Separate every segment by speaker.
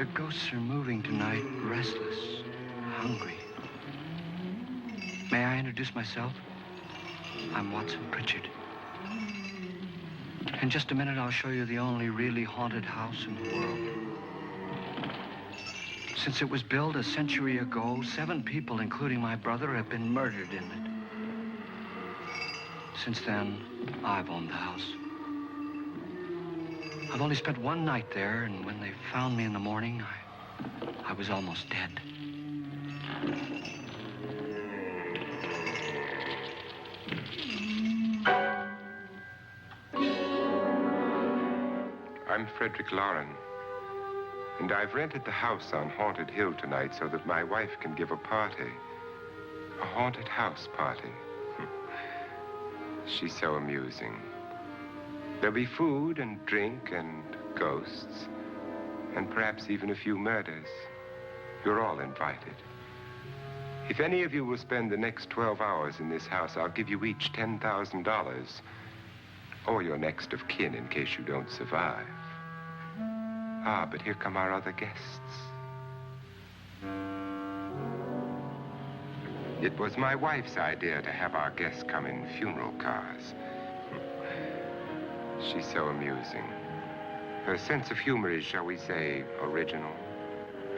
Speaker 1: The ghosts are moving tonight, restless, hungry. May I introduce myself? I'm Watson Pritchard. In just a minute, I'll show you the only really haunted house in the world. Since it was built a century ago, 7 people, including my brother, have been murdered in it. Since then, I've owned the house. I've only spent one night there, and when they found me in the morning, I was almost dead.
Speaker 2: I'm Frederick Lauren, and I've rented the house on Haunted Hill tonight so that my wife can give a party. A haunted house party. She's so amusing. There'll be food and drink and ghosts, and perhaps even a few murders. You're all invited. If any of you will spend the next 12 hours in this house, I'll give you each $10,000, or your next of kin in case you don't survive. Ah, but here come our other guests. It was my wife's idea to have our guests come in funeral cars. She's so amusing. Her sense of humor is, shall we say, original.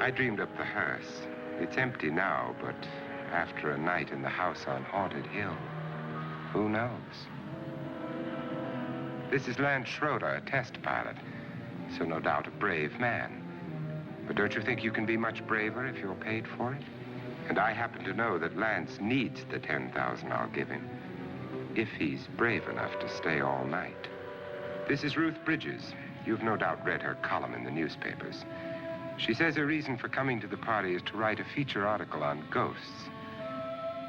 Speaker 2: I dreamed up the hearse. It's empty now, but after a night in the house on Haunted Hill, who knows? This is Lance Schroeder, a test pilot, so no doubt a brave man. But don't you think you can be much braver if you're paid for it? And I happen to know that Lance needs the $10,000 I'll give him, if he's brave enough to stay all night. This is Ruth Bridges. You've no doubt read her column in the newspapers. She says her reason for coming to the party is to write a feature article on ghosts.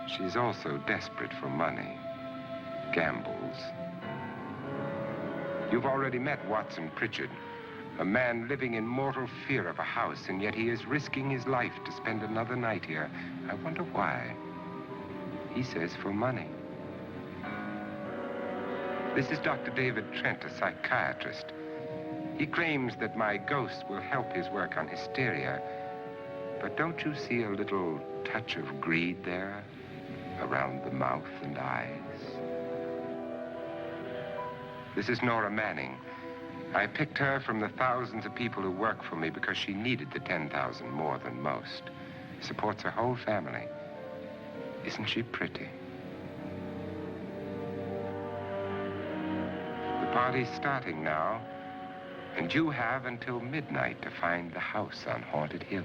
Speaker 2: She's also desperate for money, gambles. You've already met Watson Pritchard, a man living in mortal fear of a house, and yet he is risking his life to spend another night here. I wonder why. He says for money. This is Dr. David Trent, a psychiatrist. He claims that my ghost will help his work on hysteria. But don't you see a little touch of greed there around the mouth and eyes? This is Nora Manning. I picked her from the thousands of people who work for me because she needed the $10,000 more than most. Supports her whole family. Isn't she pretty? The party's starting now, and you have until midnight to find the house on Haunted Hill.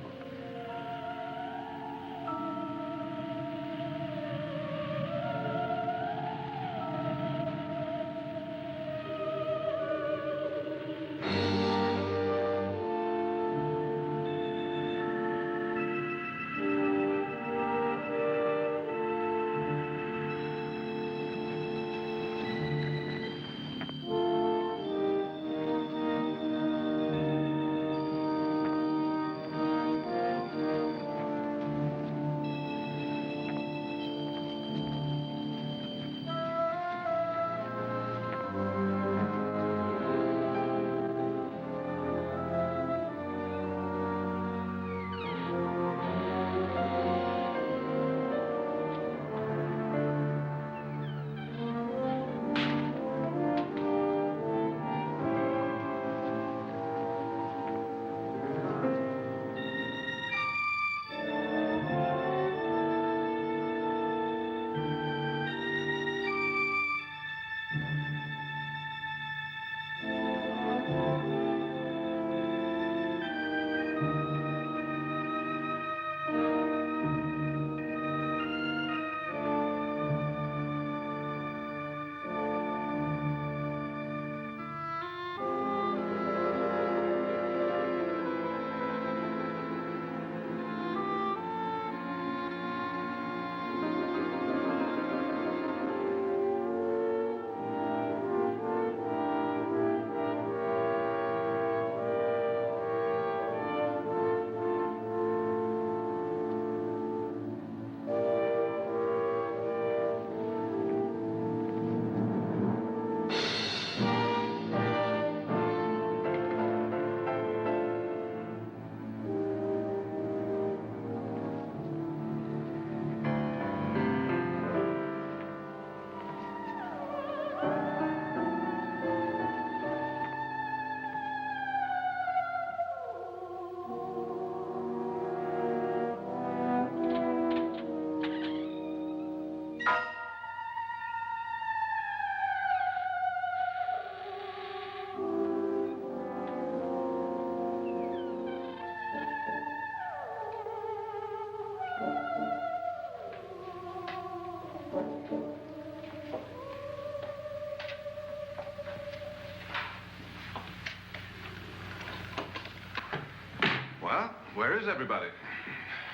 Speaker 3: Well, where is everybody?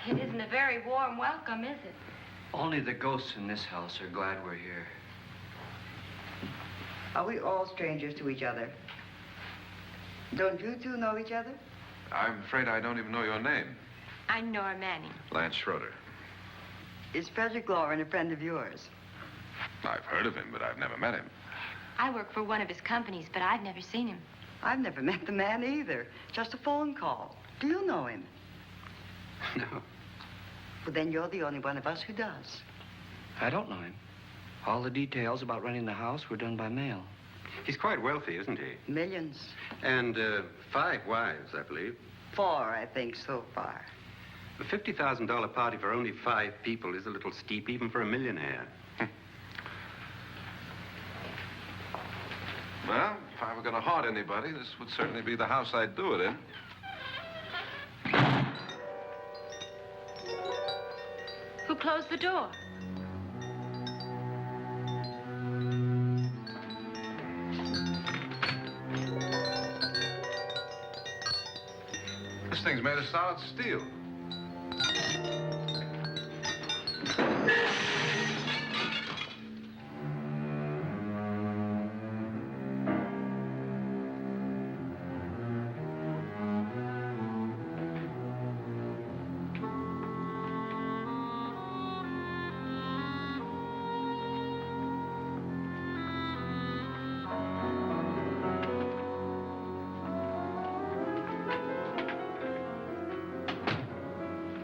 Speaker 4: It isn't a very warm welcome, is it?
Speaker 1: Only the ghosts in this house are glad we're here.
Speaker 5: Are we all strangers to each other? Don't you two know each other?
Speaker 3: I'm afraid I don't even know your name.
Speaker 4: I'm Nora Manning.
Speaker 3: Lance Schroeder.
Speaker 5: Is Frederick Lauren a friend of yours?
Speaker 3: I've heard of him, but I've never met him.
Speaker 4: I work for one of his companies, but I've never seen him.
Speaker 5: I've never met the man either. Just a phone call. Do you know him?
Speaker 1: No,
Speaker 5: Well, then you're the only one of us who does.
Speaker 1: I don't know him. All the details about renting the house were done by mail.
Speaker 6: He's quite wealthy, isn't he?
Speaker 5: Millions.
Speaker 6: And 5 wives, I believe.
Speaker 5: 4, I think, so far.
Speaker 6: A $50,000 party for only 5 people is a little steep, even for a millionaire.
Speaker 3: Well, if I were going to haunt anybody, this would certainly be the house I'd do it in.
Speaker 4: Who closed the door?
Speaker 3: This thing's made of solid steel.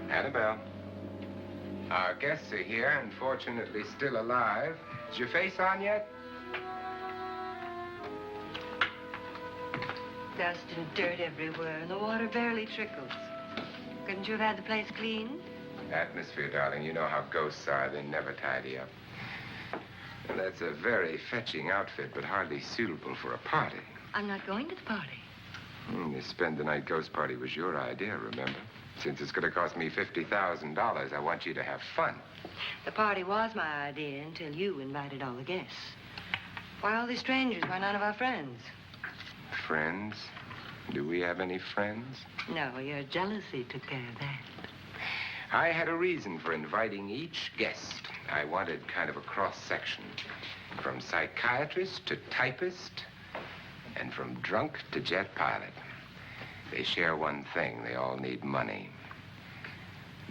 Speaker 2: Annabelle. Our guests are here, unfortunately still alive. Is your face on yet?
Speaker 5: Dust and dirt everywhere, and the water barely trickles. Couldn't you have had the place cleaned?
Speaker 2: Atmosphere, darling. You know how ghosts are. They never tidy up. And that's a very fetching outfit, but hardly suitable for a party.
Speaker 5: I'm not going to the party.
Speaker 2: The spend-the-night ghost party was your idea, remember? Since it's going to cost me $50,000, I want you to have fun.
Speaker 5: The party was my idea until you invited all the guests. Why, all these strangers were none of our friends.
Speaker 2: Friends? Do we have any friends?
Speaker 5: No, your jealousy took care of that.
Speaker 2: I had a reason for inviting each guest. I wanted kind of a cross-section. From psychiatrist to typist, and from drunk to jet pilot. They share one thing. They all need money.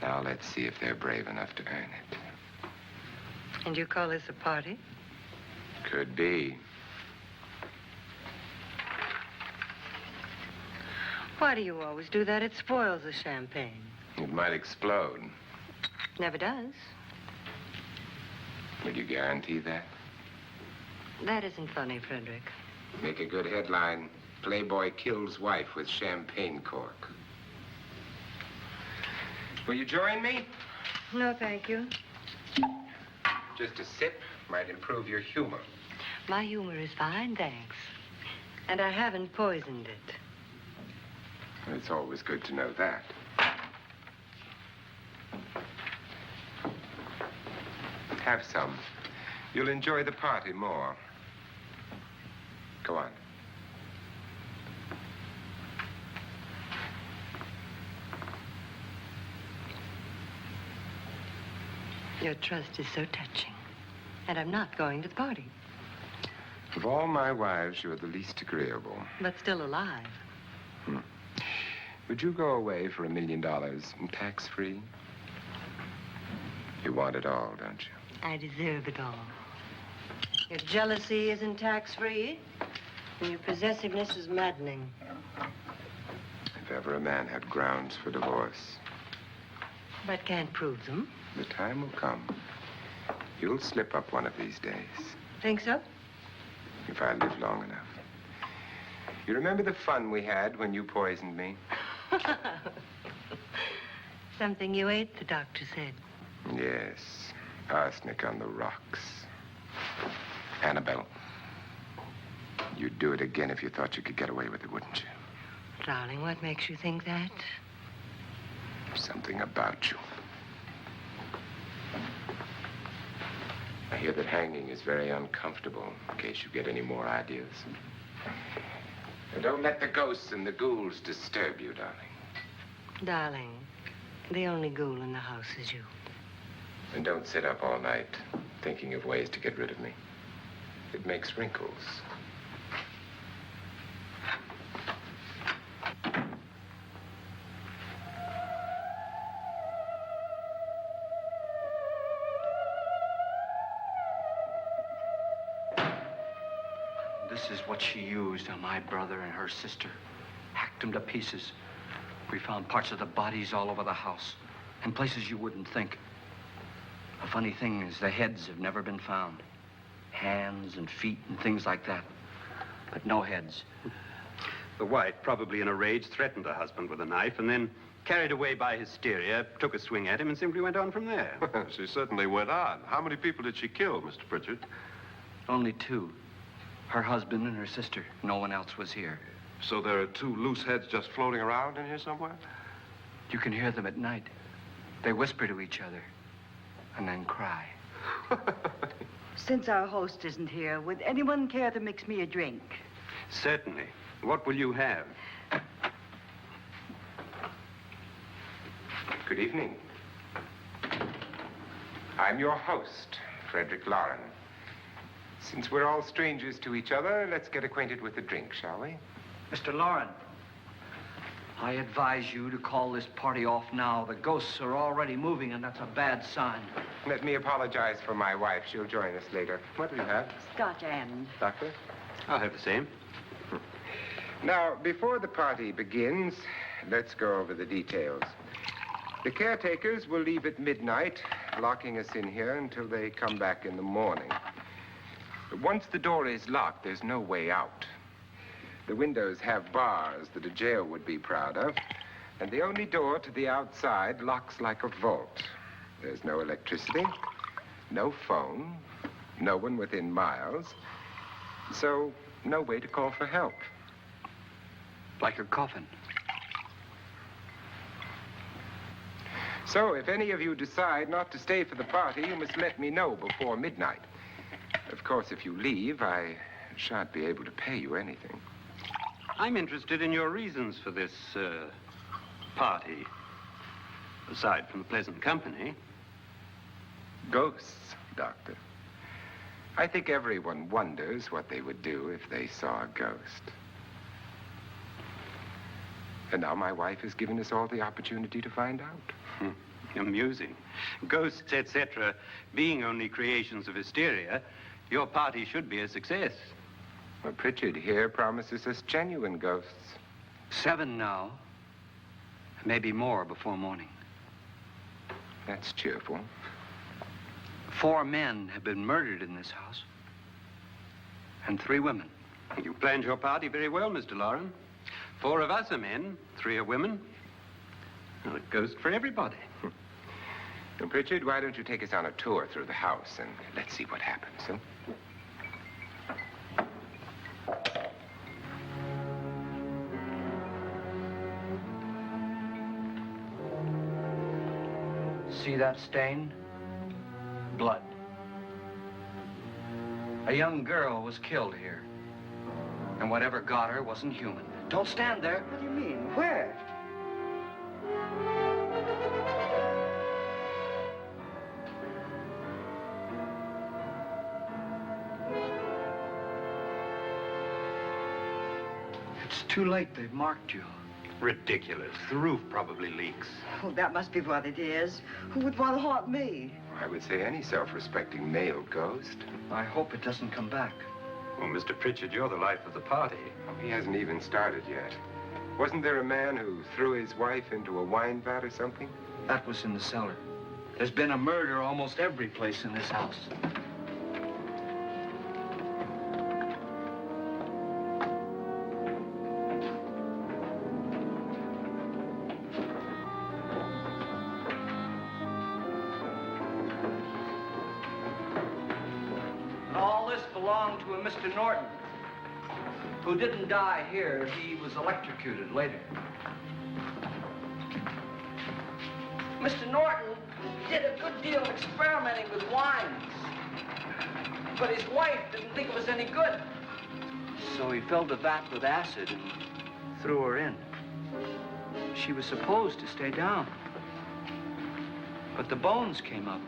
Speaker 2: Now let's see if they're brave enough to earn it.
Speaker 5: And you call this a party?
Speaker 2: Could be.
Speaker 5: Why do you always do that? It spoils the champagne.
Speaker 2: It might explode.
Speaker 5: Never does.
Speaker 2: Would you guarantee that?
Speaker 5: That isn't funny, Frederick.
Speaker 2: Make a good headline. Playboy kills wife with champagne cork. Will you join me?
Speaker 5: No, thank you.
Speaker 2: Just a sip might improve your humor.
Speaker 5: My humor is fine, thanks. And I haven't poisoned it.
Speaker 2: It's always good to know that. Have some. You'll enjoy the party more. Go on.
Speaker 5: Your trust is so touching. And I'm not going to the party.
Speaker 2: Of all my wives, you're the least agreeable.
Speaker 5: But still alive.
Speaker 2: Would you go away for $1 million tax-free? You want it all, don't you?
Speaker 5: I deserve it all. Your jealousy isn't tax-free, and your possessiveness is maddening.
Speaker 2: If ever a man had grounds for divorce,
Speaker 5: But can't prove them.
Speaker 2: the time will come. You'll slip up one of these days,
Speaker 5: Think so?
Speaker 2: if I live long enough. You remember the fun we had when you poisoned me?
Speaker 5: Something you ate, the doctor said.
Speaker 2: Yes, arsenic on the rocks. Annabelle, you'd do it again if you thought you could get away with it, wouldn't you?
Speaker 5: Darling, what makes you think that?
Speaker 2: Something about you. I hear that hanging is very uncomfortable, in case you get any more ideas. And don't let the ghosts and the ghouls disturb you, darling.
Speaker 5: Darling, the only ghoul in the house is you.
Speaker 2: And don't sit up all night thinking of ways to get rid of me. It makes wrinkles.
Speaker 1: This is what she used on my brother and her sister. Hacked them to pieces. We found parts of the bodies all over the house, in places you wouldn't think. The funny thing is the heads have never been found. Hands and feet and things like that. But no heads.
Speaker 6: The wife, probably in a rage, threatened her husband with a knife and then, carried away by hysteria, took a swing at him and simply went on from there.
Speaker 3: She certainly went on. How many people did she kill, Mr. Pritchard?
Speaker 1: Only two. Her husband and her sister. No one else was here.
Speaker 3: So there are two loose heads just floating around in here somewhere?
Speaker 1: You can hear them at night. They whisper to each other and then cry.
Speaker 7: Since our host isn't here, would anyone care to mix me a drink?
Speaker 6: Certainly. What will you have?
Speaker 2: Good evening. I'm your host, Frederick Lauren. Since we're all strangers to each other, let's get acquainted with a drink, shall we?
Speaker 1: Mr. Lauren, I advise you to call this party off now. The ghosts are already moving, and that's a bad sign.
Speaker 2: Let me apologize for my wife. She'll join us later. What do you have?
Speaker 7: Scotch and.
Speaker 2: Doctor?
Speaker 6: I'll have the same.
Speaker 2: Now, before the party begins, let's go over the details. The caretakers will leave at midnight, locking us in here until they come back in the morning. Once the door is locked, there's no way out. The windows have bars that a jail would be proud of, and the only door to the outside locks like a vault. There's no electricity, no phone, no one within miles, so no way to call for help.
Speaker 1: Like a coffin.
Speaker 2: So if any of you decide not to stay for the party, you must let me know before midnight. Of course, if you leave, I shan't be able to pay you anything.
Speaker 6: I'm interested in your reasons for this, party. Aside from the pleasant company.
Speaker 2: Ghosts, Doctor. I think everyone wonders what they would do if they saw a ghost. And now my wife has given us all the opportunity to find out.
Speaker 6: Amusing. Ghosts, etc., being only creations of hysteria, your party should be a success.
Speaker 2: Well, Pritchard here promises us genuine ghosts.
Speaker 1: 7 now. Maybe more before morning.
Speaker 2: That's cheerful.
Speaker 1: 4 men have been murdered in this house. And 3 women.
Speaker 6: You planned your party very well, Mr. Lauren. 4 of us are men, 3 are women. Well, a ghost for everybody.
Speaker 2: And Pritchard, why don't you take us on a tour through the house and let's see what happens, huh?
Speaker 1: See that stain? Blood. A young girl was killed here. And whatever got her wasn't human. Don't stand there.
Speaker 7: What do you mean? Where?
Speaker 1: It's too late. They've marked you.
Speaker 6: Ridiculous. The roof probably leaks.
Speaker 7: Oh, that must be what it is. Who would want to haunt me?
Speaker 2: I would say any self-respecting male ghost.
Speaker 1: I hope it doesn't come back.
Speaker 6: Well, Mr. Pritchard, you're the life of the party.
Speaker 2: Oh, he hasn't even started yet. Wasn't there a man who threw his wife into a wine vat or something?
Speaker 1: That was in the cellar. There's been a murder almost every place in this house. And all this belonged to a Mr. Norton, who didn't die here. He was electrocuted later. Mr. Norton did a good deal of experimenting with wines, but his wife didn't think it was any good. So he filled the vat with acid and threw her in. She was supposed to stay down. But the bones came up.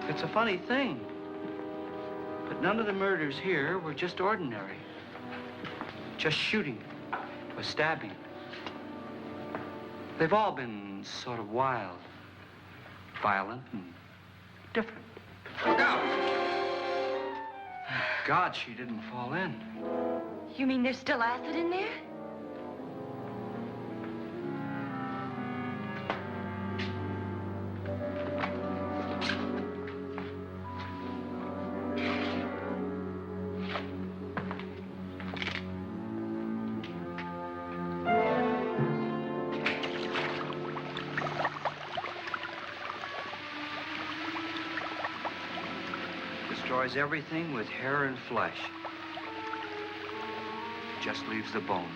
Speaker 1: It's a funny thing. But none of the murders here were just ordinary. Just shooting or stabbing. They've all been sort of wild, violent, and different.
Speaker 3: Look out!
Speaker 1: Thank God she didn't fall in.
Speaker 4: You mean there's still acid in there?
Speaker 1: Destroys everything with hair and flesh. Just leaves the bones.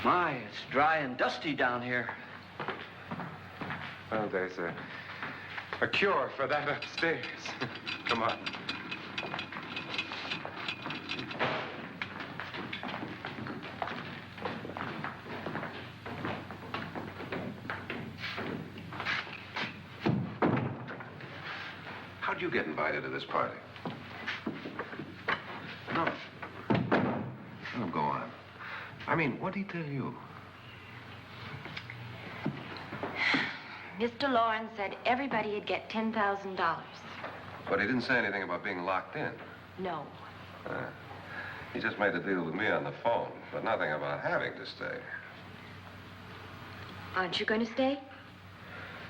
Speaker 1: My, it's dry and dusty down here.
Speaker 2: Well, there's a cure for that upstairs. Come on.
Speaker 3: How'd you get invited to this party? No. No, go on. I mean, what'd he tell you?
Speaker 4: Mr. Lawrence said everybody'd get $10,000.
Speaker 3: But he didn't say anything about being locked in.
Speaker 4: No.
Speaker 3: He just made the deal with me on the phone, but nothing about having to stay.
Speaker 4: Aren't you going to stay?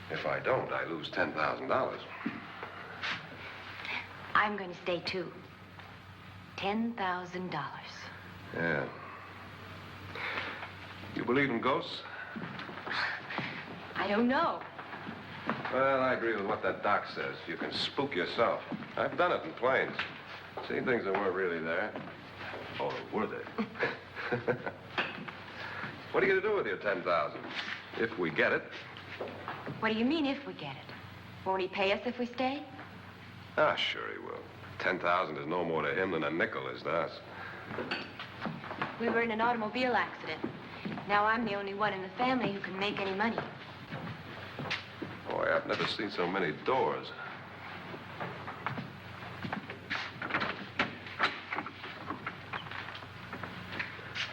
Speaker 3: If I don't, I lose $10,000.
Speaker 4: I'm going to stay, too. $10,000.
Speaker 3: Yeah. You believe in ghosts?
Speaker 4: I don't know.
Speaker 3: Well, I agree with what that doc says. You can spook yourself. I've done it in planes. Seen things that weren't really there. Or were they? What are you going to do with your $10,000? If we get it.
Speaker 4: What do you mean, if we get it? Won't he pay us if we stay?
Speaker 3: Ah, sure he will. 10,000 is no more to him than a nickel is to us.
Speaker 4: We were in an automobile accident. Now I'm the only one in the family who can make any money.
Speaker 3: Boy, I've never seen so many doors.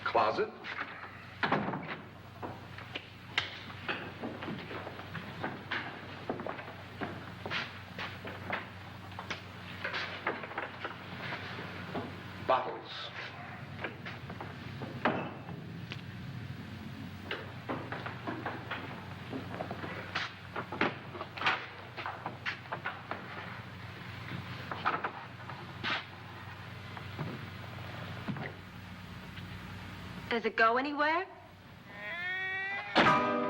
Speaker 3: Closet. Bottles.
Speaker 4: Does it go anywhere? Lance!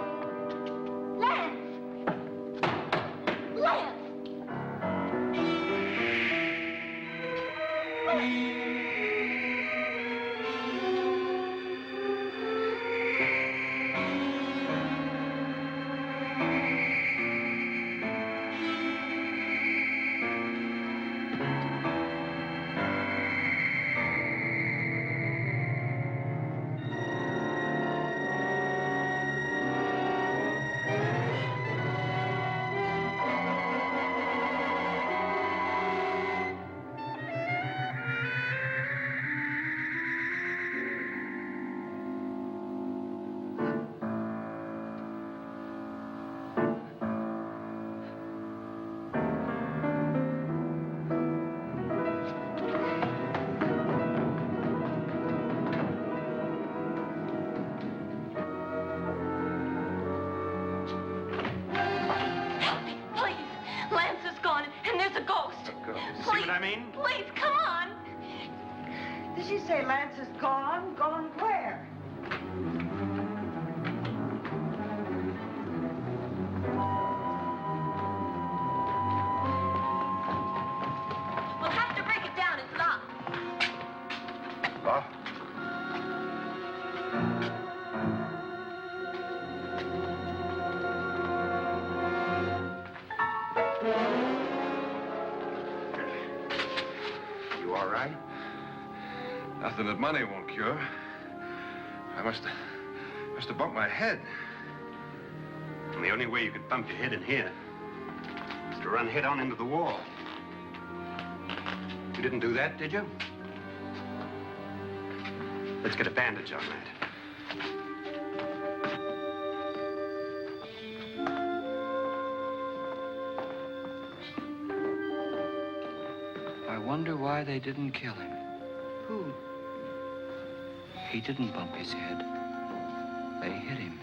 Speaker 4: Lance! Please, come on.
Speaker 7: Did she say Lance is gone? Gone where?
Speaker 4: We'll have to break it down. It's locked.
Speaker 3: Locked? something that money won't cure. I must have bumped my head.
Speaker 6: And the only way you could bump your head in here is to run head on into the wall. You didn't do that, did you? Let's get a bandage on that.
Speaker 1: I wonder why they didn't kill him.
Speaker 7: Who?
Speaker 1: He didn't bump his head. They hit him.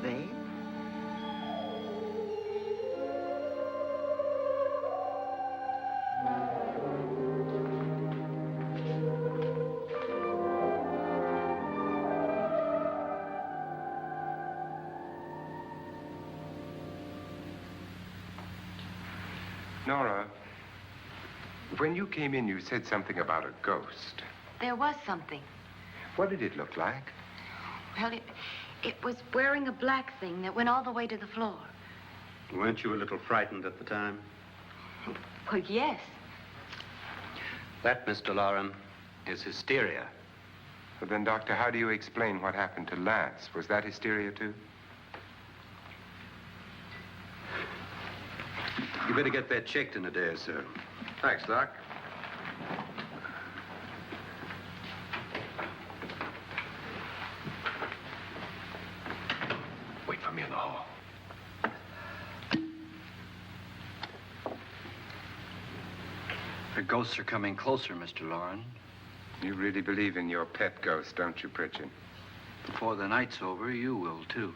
Speaker 7: They?
Speaker 2: Nora, when you came in, you said something about a ghost.
Speaker 4: There was something.
Speaker 2: What did it look like?
Speaker 4: Well, it was wearing a black thing that went all the way to the floor.
Speaker 6: Weren't you a little frightened at the time?
Speaker 4: Well, yes.
Speaker 6: That, Mr. Loren, is hysteria.
Speaker 2: Well, then, Doctor, how do you explain what happened to Lance? Was that hysteria, too?
Speaker 6: You better get that checked in a day or so.
Speaker 3: Thanks, Doc. Wait for me in the hall.
Speaker 1: The ghosts are coming closer, Mr. Loren.
Speaker 2: You really believe in your pet ghost, don't you, Pritchard?
Speaker 1: Before the night's over, you will, too.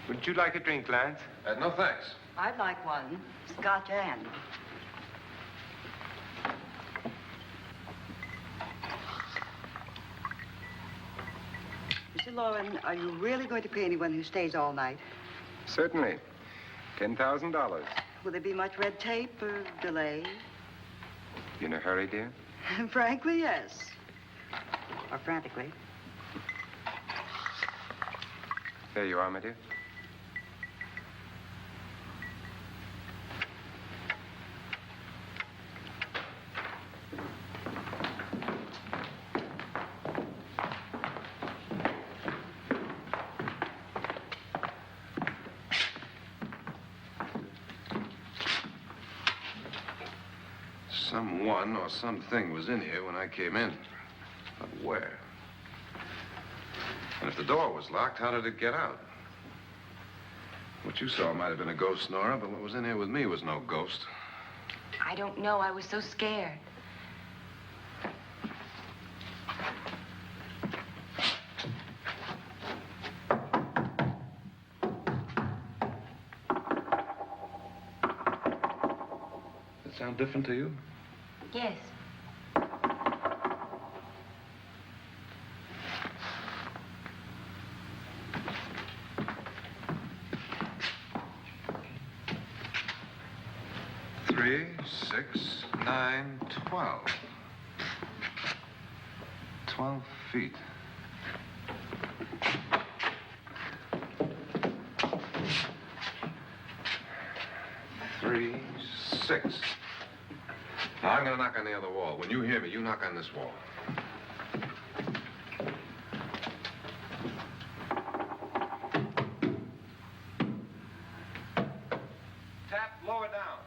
Speaker 2: Would you like a drink, Lance?
Speaker 3: No, thanks.
Speaker 7: I'd like one. Scotch and. Mr. Loren, are you really going to pay anyone who stays all night?
Speaker 2: Certainly. $10,000.
Speaker 7: Will there be much red tape or delay?
Speaker 2: You in a hurry, dear?
Speaker 7: Frankly, yes. Or frantically.
Speaker 2: There you are, my dear.
Speaker 3: Someone or something was in here when I came in. But where? And if the door was locked, how did it get out? What you saw might have been a ghost, Nora, but what was in here with me was no ghost.
Speaker 4: I don't know. I was so scared.
Speaker 3: Does it sound different to you?
Speaker 4: Yes.
Speaker 3: Three, 6, 9, 12. 12 feet. Three, 6. Now, I'm going to knock on the other wall. When you hear me, you knock on this wall. Tap lower down.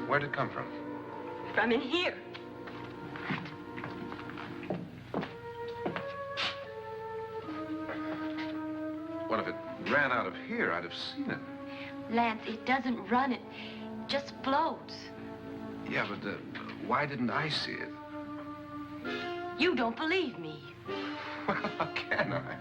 Speaker 3: Where'd it come from?
Speaker 4: From in here.
Speaker 3: What if it ran out of here? I'd have seen it.
Speaker 4: Lance, it doesn't run. It just floats.
Speaker 3: Yeah, but why didn't I see it?
Speaker 4: You don't believe me.
Speaker 3: Well, how can I?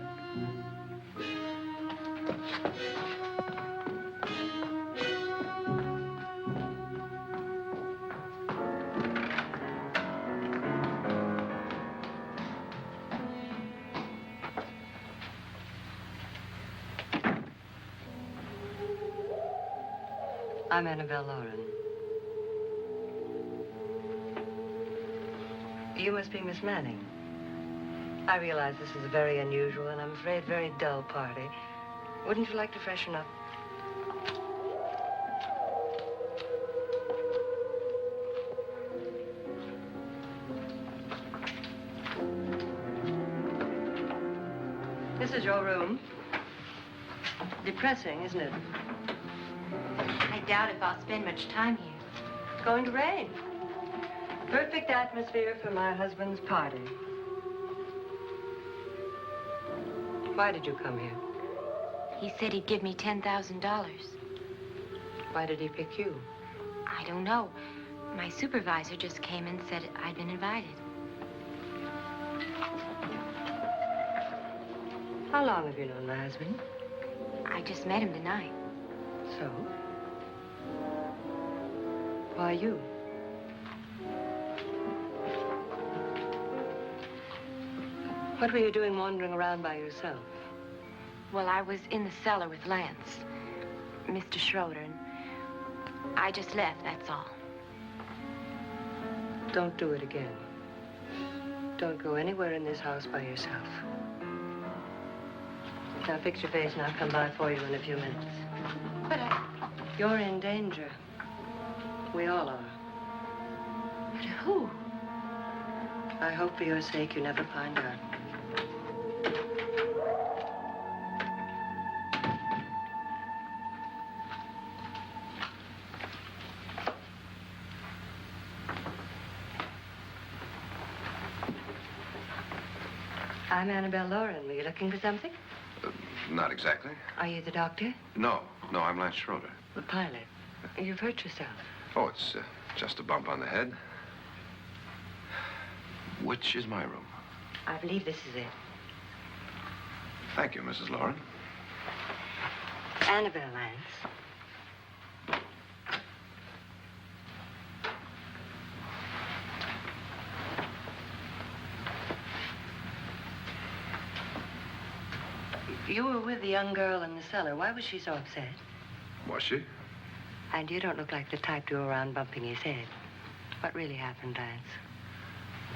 Speaker 5: I'm Annabelle Lauren. You must be Miss Manning. I realize this is a very unusual and I'm afraid very dull party. Wouldn't you like to freshen up? This is your room. Depressing, isn't it?
Speaker 4: I doubt if I'll spend much time here.
Speaker 5: It's going to rain. Perfect atmosphere for my husband's party. Why did you come here?
Speaker 4: He said he'd give me $10,000.
Speaker 5: Why did he pick you?
Speaker 4: I don't know. My supervisor just came and said I'd been invited.
Speaker 5: How long have you known my husband?
Speaker 4: I just met him tonight.
Speaker 5: So? Why you? What were you doing wandering around by yourself?
Speaker 4: Well, I was in the cellar with Lance, Mr. Schroeder, and I just left, that's all.
Speaker 5: Don't do it again. Don't go anywhere in this house by yourself. Now fix your face and I'll come by for you in a few minutes.
Speaker 4: But
Speaker 5: You're in danger. We all are.
Speaker 4: but who?
Speaker 5: I hope for your sake you never find out. I'm Annabelle Lauren. Were you looking for something?
Speaker 3: Not exactly.
Speaker 5: Are you the doctor?
Speaker 3: No, I'm Lance Schroeder.
Speaker 5: The pilot. You've hurt yourself.
Speaker 3: Oh, it's just a bump on the head. Which is my room?
Speaker 5: I believe this is it.
Speaker 3: Thank you, Mrs. Lauren.
Speaker 5: Annabelle Lance. You were with the young girl in the cellar. Why was she so upset?
Speaker 3: Was she?
Speaker 5: And you don't look like the type to go around bumping his head. What really happened, Lance?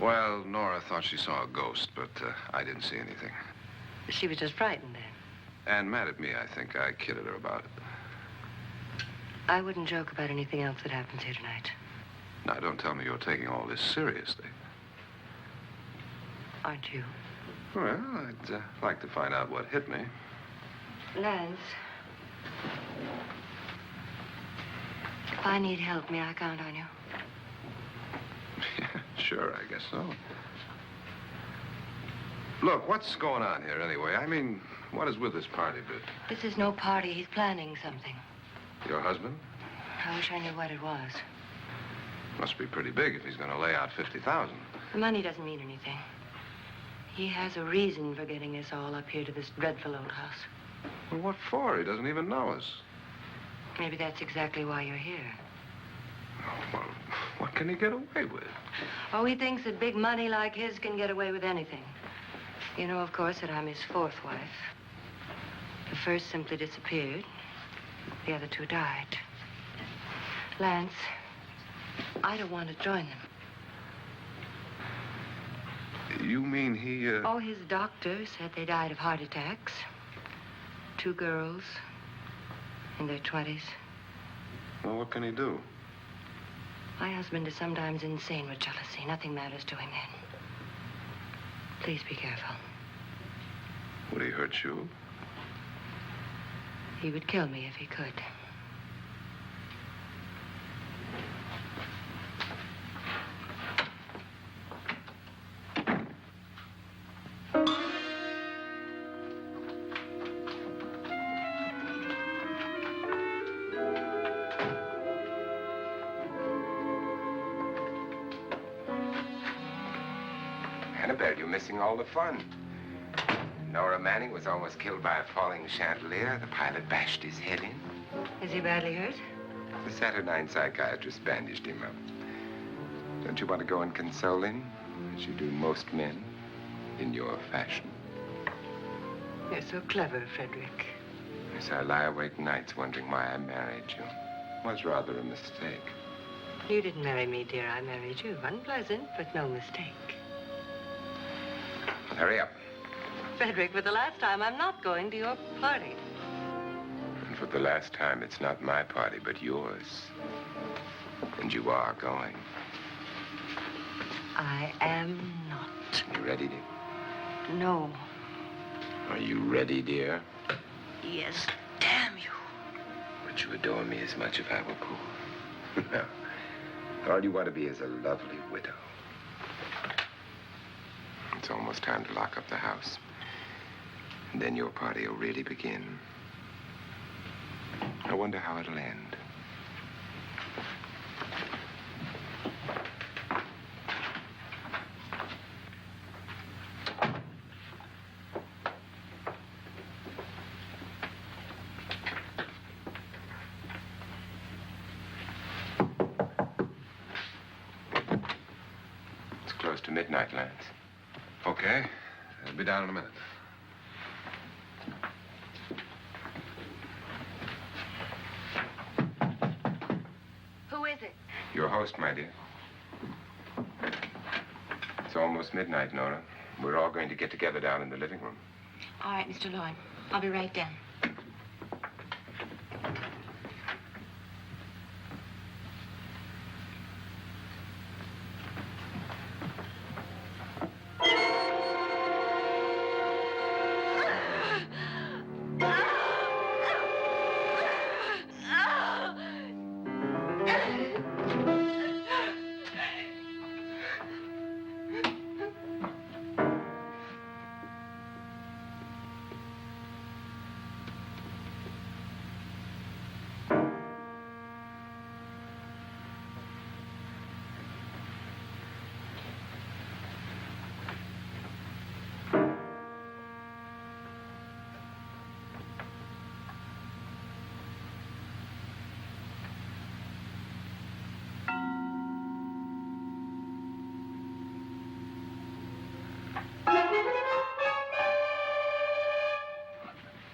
Speaker 3: Well, Nora thought she saw a ghost, but I didn't see anything.
Speaker 5: She was just frightened then.
Speaker 3: And mad at me, I think. I kidded her about it.
Speaker 5: I wouldn't joke about anything else that happens here tonight.
Speaker 3: Now, don't tell me you're taking all this seriously.
Speaker 5: Aren't you?
Speaker 3: Well, I'd like to find out what hit me.
Speaker 5: Lance. If I need help, may I count on you?
Speaker 3: Yeah, sure, I guess so. Look, what's going on here anyway? I mean, what is with this party bit?
Speaker 5: This is no party. He's planning something.
Speaker 3: Your husband?
Speaker 5: I wish I knew what it was.
Speaker 3: Must be pretty big if he's going to lay out 50,000.
Speaker 5: The money doesn't mean anything. He has a reason for getting us all up here to this dreadful old house.
Speaker 3: Well, what for? He doesn't even know us.
Speaker 5: Maybe that's exactly why you're here.
Speaker 3: Oh, well, what can he get away with?
Speaker 5: Oh, he thinks that big money like his can get away with anything. You know, of course, that I'm his fourth wife. The first simply disappeared. The other two died. Lance, I don't want to join them.
Speaker 3: You mean he,
Speaker 5: Oh, his doctor said they died of heart attacks. 2 girls in their 20s.
Speaker 3: Well, what can he do?
Speaker 5: My husband is sometimes insane with jealousy. Nothing matters to him then. Please be careful.
Speaker 3: Would he hurt you?
Speaker 5: He would kill me if he could.
Speaker 2: Annabelle, you're missing all the fun. Nora Manning was almost killed by a falling chandelier. The pilot bashed his head in.
Speaker 5: Is he badly hurt?
Speaker 2: The Saturnine psychiatrist bandaged him up. Don't you want to go and console him, as you do most men, in your fashion?
Speaker 5: You're so clever, Frederick.
Speaker 2: Yes, I lie awake nights wondering why I married you. Was rather a mistake.
Speaker 5: You didn't marry me, dear. I married you. Unpleasant, but no mistake.
Speaker 2: Hurry up.
Speaker 5: Frederick, for the last time, I'm not going to your party.
Speaker 2: And for the last time, it's not my party, but yours. And you are going.
Speaker 5: I am not.
Speaker 2: You ready, dear?
Speaker 5: No.
Speaker 2: Are you ready, dear?
Speaker 5: Yes, damn you.
Speaker 2: Would you adore me as much if I were poor? No. All you want to be is a lovely widow. It's almost time to lock up the house. And then your party will really begin. I wonder how it'll end. It's close to midnight, Lance.
Speaker 3: Okay. I'll be down in a minute.
Speaker 4: Who is it?
Speaker 2: Your host, my dear. It's almost midnight, Nora. We're all going to get together down in the living room.
Speaker 4: All right, Mr. Lloyd. I'll be right down.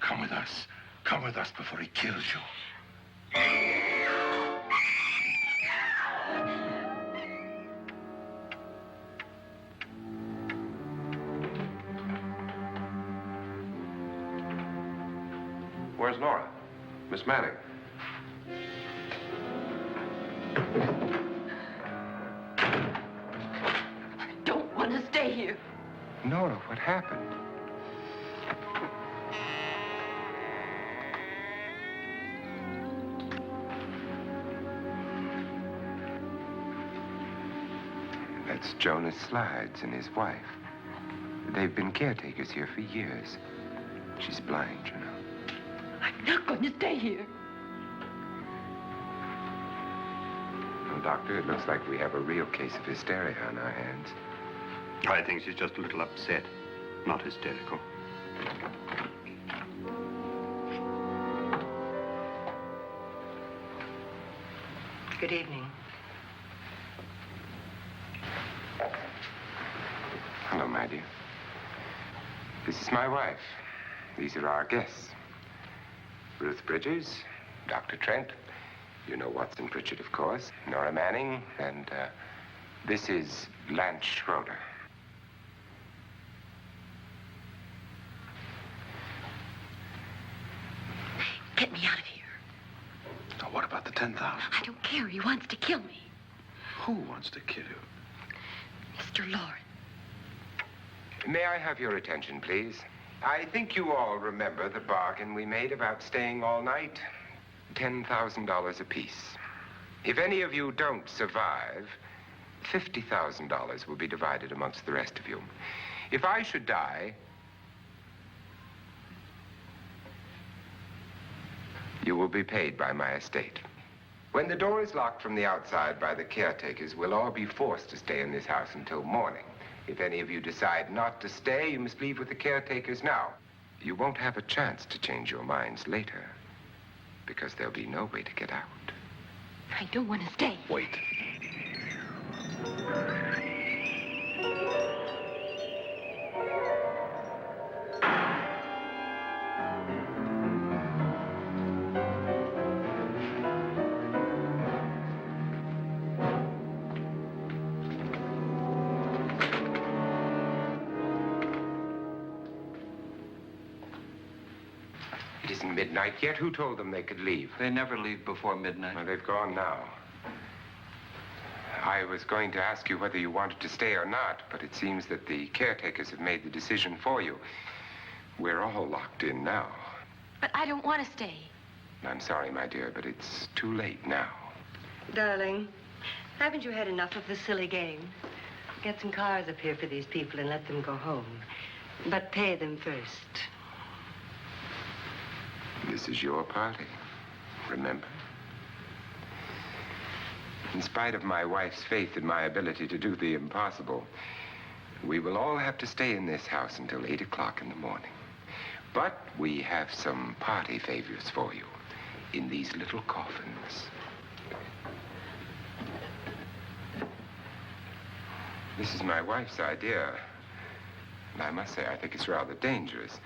Speaker 3: Come with us. Come with us before he kills you. Where's Nora? Miss Manning.
Speaker 4: I don't want to stay here.
Speaker 2: Nora, what happened? That's Jonas Slides and his wife. They've been caretakers here for years. She's blind, you know.
Speaker 4: I'm not going to stay here.
Speaker 2: Well, Doctor, it looks like we have a real case of hysteria on our hands.
Speaker 6: I think she's just a little upset, not hysterical.
Speaker 5: Good evening.
Speaker 2: Hello, my dear. This is my wife. These are our guests. Ruth Bridges, Dr. Trent. You know Watson Pritchard, of course. Nora Manning, and this is Lance Schroeder.
Speaker 4: Get me out of here.
Speaker 3: Now, what about the 10,000?
Speaker 4: I don't care. He wants to kill me.
Speaker 3: Who wants to kill you?
Speaker 4: Mr. Lawrence.
Speaker 2: May I have your attention, please? I think you all remember the bargain we made about staying all night. $10,000 apiece. If any of you don't survive, $50,000 will be divided amongst the rest of you. If I should die, you will be paid by my estate. When the door is locked from the outside by the caretakers, we'll all be forced to stay in this house until morning. If any of you decide not to stay, you must leave with the caretakers now. You won't have a chance to change your minds later, because there'll be no way to get out.
Speaker 4: I don't want to stay.
Speaker 3: Wait.
Speaker 2: It isn't midnight yet. Who told them they could leave?
Speaker 1: They never leave before midnight.
Speaker 2: Well, they've gone now. I was going to ask you whether you wanted to stay or not, but it seems that the caretakers have made the decision for you. We're all locked in now.
Speaker 4: But I don't want to stay.
Speaker 2: I'm sorry, my dear, but it's too late now.
Speaker 5: Darling, haven't you had enough of the silly game? Get some cars up here for these people and let them go home. But pay them first.
Speaker 2: This is your party, remember? In spite of my wife's faith in my ability to do the impossible, we will all have to stay in this house until 8 o'clock in the morning. But we have some party favors for you in these little coffins. This is my wife's idea. And I must say, I think it's rather dangerous.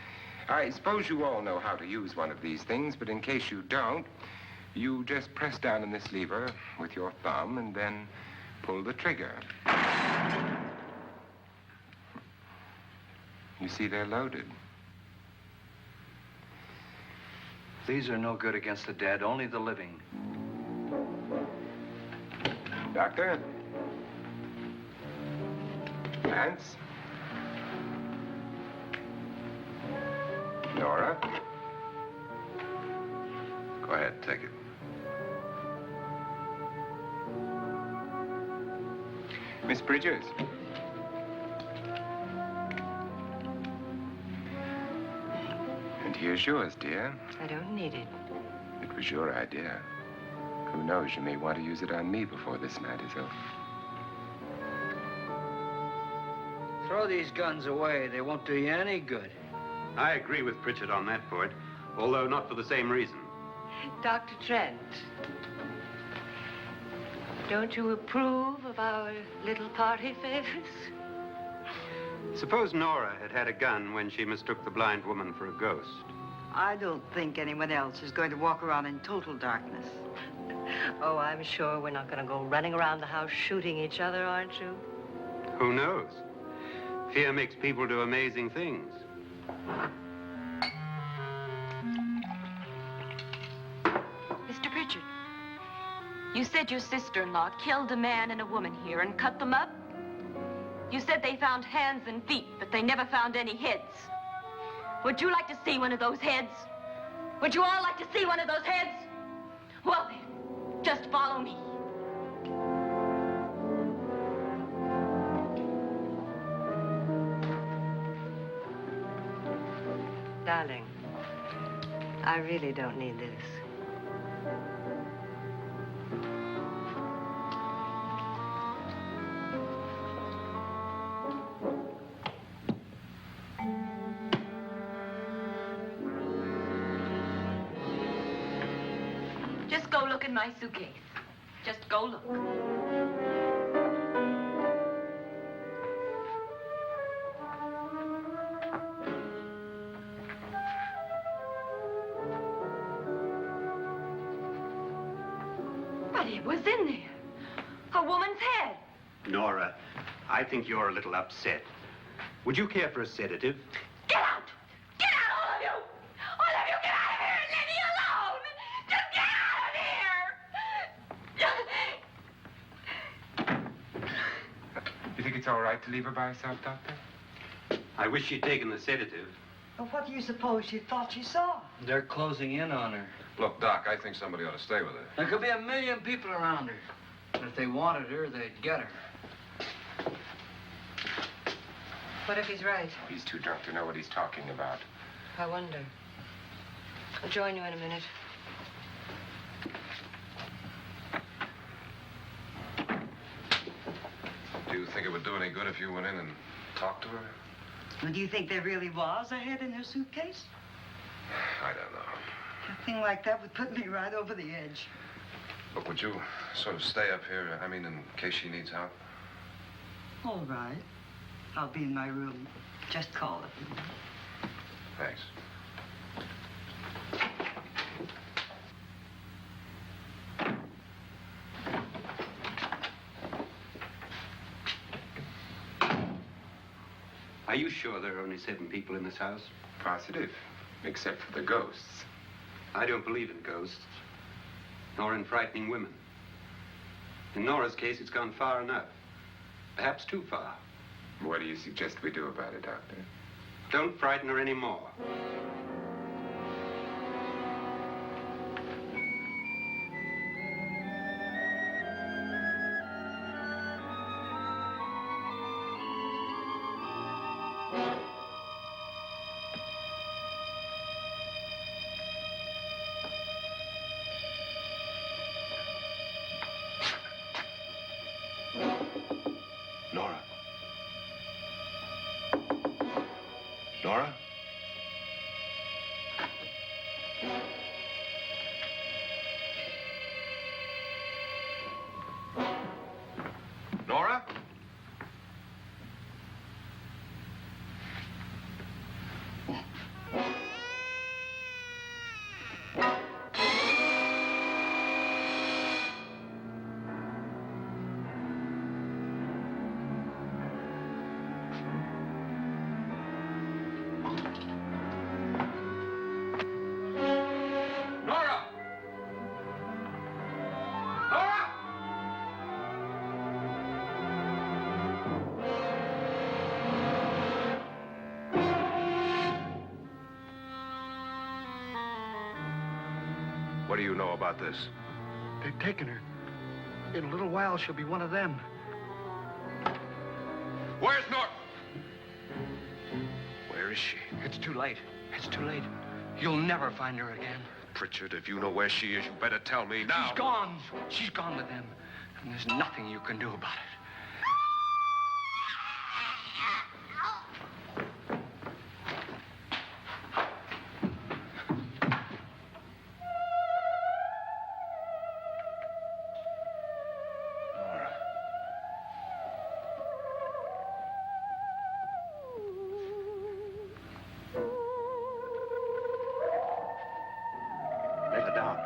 Speaker 2: I suppose you all know how to use one of these things, but in case you don't, you just press down on this lever with your thumb and then pull the trigger. You see, they're loaded.
Speaker 1: These are no good against the dead, only the living.
Speaker 2: Doctor? Lance? Nora?
Speaker 3: Go ahead, take it.
Speaker 2: Miss Bridges? And here's yours, dear.
Speaker 5: I don't need it.
Speaker 2: It was your idea. Who knows, you may want to use it on me before this night is over.
Speaker 1: Throw these guns away. They won't do you any good.
Speaker 6: I agree with Pritchard on that point, although not for the same reason.
Speaker 5: Dr. Trent, don't you approve of our little party favors?
Speaker 6: Suppose Nora had had a gun when she mistook the blind woman for a ghost.
Speaker 7: I don't think anyone else is going to walk around in total darkness.
Speaker 5: Oh, I'm sure we're not going to go running around the house shooting each other, aren't you?
Speaker 6: Who knows? Fear makes people do amazing things.
Speaker 4: Mr. Pritchard, you said your sister-in-law killed a man and a woman here and cut them up? You said they found hands and feet, but they never found any heads. Would you like to see one of those heads? Would you all like to see one of those heads? Well then, just follow me.
Speaker 5: Darling, I really don't need this.
Speaker 4: Just go look in my suitcase. Just go look. But it was in there. A woman's head.
Speaker 6: Nora, I think you're a little upset. Would you care for a sedative?
Speaker 4: Get out! Get out, all of you! All of you, get out of here and leave me alone! Just get out of here!
Speaker 2: You think it's all right to leave her by herself, Doctor?
Speaker 6: I wish she'd taken the sedative.
Speaker 7: Well, what do you suppose she thought she saw?
Speaker 1: They're closing in on her.
Speaker 3: Look, Doc, I think somebody ought to stay with her.
Speaker 1: There could be 1 million people around her. And if they wanted her, they'd get her.
Speaker 5: What if he's right?
Speaker 2: He's too drunk to know what he's talking about.
Speaker 5: I wonder. I'll join you in a minute.
Speaker 3: Do you think it would do any good if you went in and talked to her?
Speaker 7: Well, do you think there really was a head in her suitcase?
Speaker 3: I don't know.
Speaker 7: A thing like that would put me right over the edge.
Speaker 3: Look, would you sort of stay up here, in case she needs help?
Speaker 7: All right. I'll be in my room. Just call it.
Speaker 3: Thanks.
Speaker 6: Are you sure there are only 7 people in this house?
Speaker 2: Positive. Except for the ghosts.
Speaker 6: I don't believe in ghosts, nor in frightening women. In Nora's case, it's gone far enough. Perhaps too far.
Speaker 2: What do you suggest we do about it, Doctor?
Speaker 6: Don't frighten her anymore.
Speaker 3: Nora? Nora? Nora? Nora! Nora! What do you know about this?
Speaker 1: They've taken her. In a little while, she'll be one of them.
Speaker 3: Where's Nora? Where is she?
Speaker 1: It's too late. It's too late. You'll never find her again.
Speaker 3: Pritchard, if you know where she is, you better tell me now.
Speaker 1: She's gone. She's gone with them. And there's nothing you can do about it.
Speaker 3: Nora.
Speaker 6: Let her down.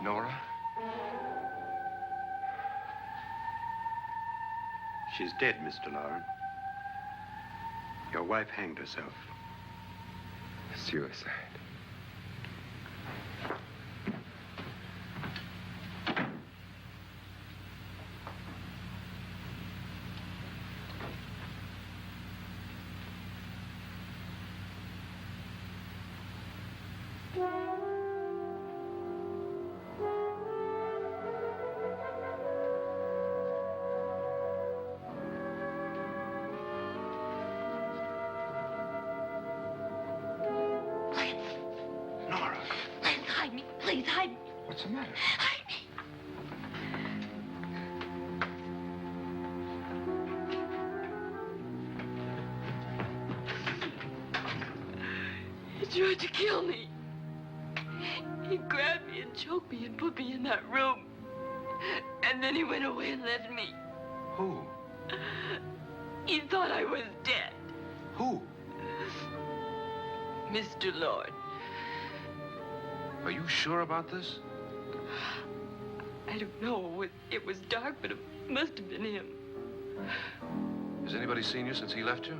Speaker 3: Nora?
Speaker 6: She's dead, Mr. Lauren. Your wife hanged herself.
Speaker 2: Suicide.
Speaker 3: Nora,
Speaker 4: Please hide me. Please hide me.
Speaker 2: What's the matter?
Speaker 4: Hide me. He tried to kill me. He grabbed me and choked me and put me in that room. And then he went away and left me.
Speaker 3: who?
Speaker 4: He thought I was dead.
Speaker 3: Who?
Speaker 4: Mr. Lord.
Speaker 3: Are you sure about this?
Speaker 4: I don't know. It was dark, but it must have been him.
Speaker 3: Has anybody seen you since he left you?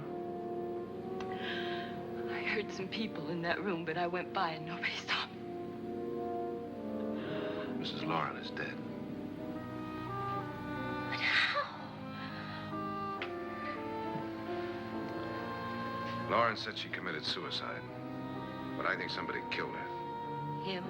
Speaker 4: I heard some people in that room, but I went by and nobody saw me.
Speaker 3: Mrs. Lauren is dead.
Speaker 4: But how?
Speaker 3: Lauren said she committed suicide, but I think somebody killed her.
Speaker 4: Him?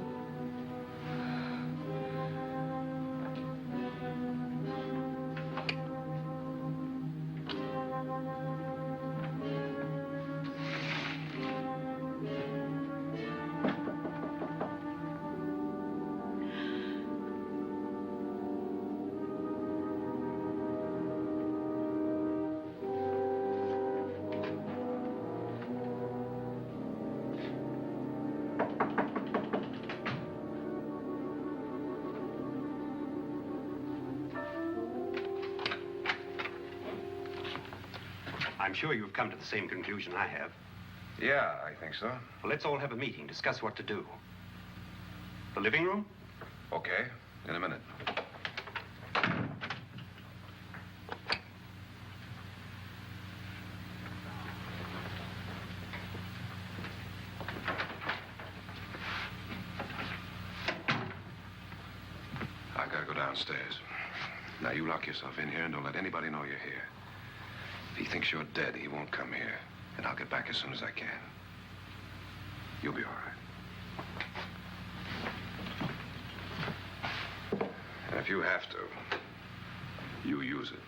Speaker 6: I'm sure you've come to the same conclusion I have.
Speaker 3: Yeah, I think so.
Speaker 6: Well, let's all have a meeting, discuss what to do. The living room?
Speaker 3: Okay, in a minute. I gotta go downstairs. Now, you lock yourself in here and don't let anybody know you're here. If he thinks you're dead, he won't come here. And I'll get back as soon as I can. You'll be all right. And if you have to, you use it.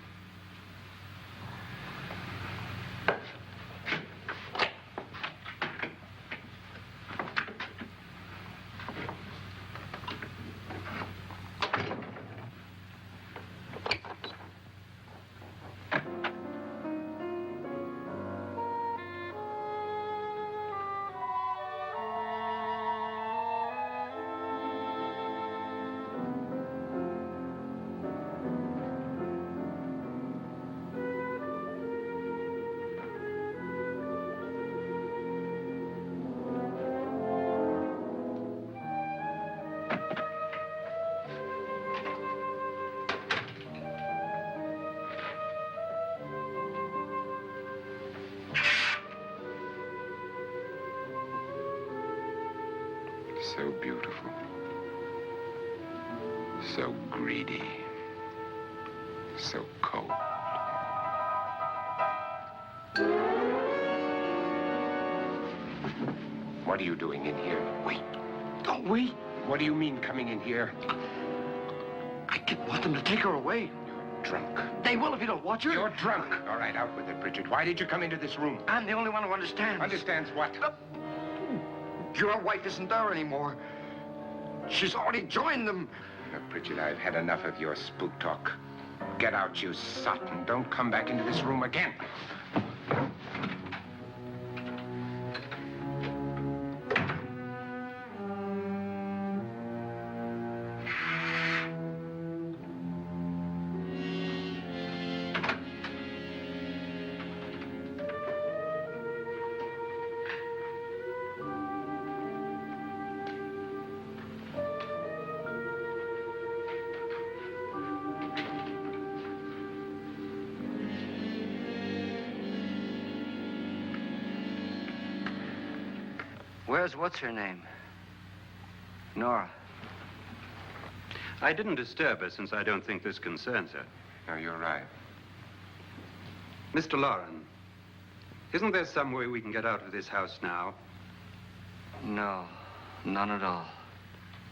Speaker 3: So beautiful. So greedy. So cold. What are you doing in here?
Speaker 1: Wait. Don't wait.
Speaker 2: What do you mean coming in here?
Speaker 1: I didn't want them to take her away.
Speaker 2: Drunk.
Speaker 1: They will if you don't watch her.
Speaker 2: You're drunk. All right, out with it, Bridget. Why did you come into this room?
Speaker 1: I'm the only one who understands.
Speaker 2: Understands what?
Speaker 1: Your wife isn't there anymore. She's already joined them.
Speaker 2: Bridget, I've had enough of your spook talk. Get out, you sot, and don't come back into this room again.
Speaker 1: Where's what's-her-name? Nora.
Speaker 6: I didn't disturb her since I don't think this concerns her.
Speaker 2: No, you're right.
Speaker 6: Mr. Loren, isn't there some way we can get out of this house now?
Speaker 1: No, none at all.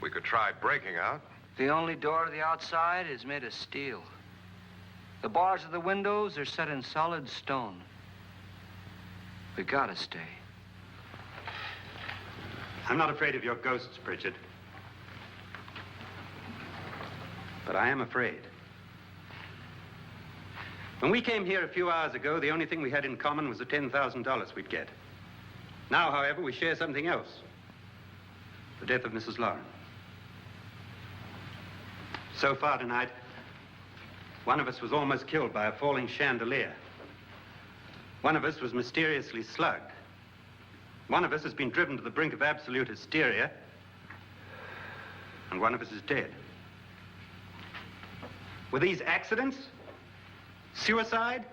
Speaker 3: We could try breaking out.
Speaker 1: The only door to the outside is made of steel. The bars of the windows are set in solid stone. We gotta stay.
Speaker 6: I'm not afraid of your ghosts, Bridget. But I am afraid. When we came here a few hours ago, the only thing we had in common was the $10,000 we'd get. Now, however, we share something else. The death of Mrs. Loren. So far tonight, one of us was almost killed by a falling chandelier. One of us was mysteriously slugged. One of us has been driven to the brink of absolute hysteria, and one of us is dead. Were these accidents? Suicide?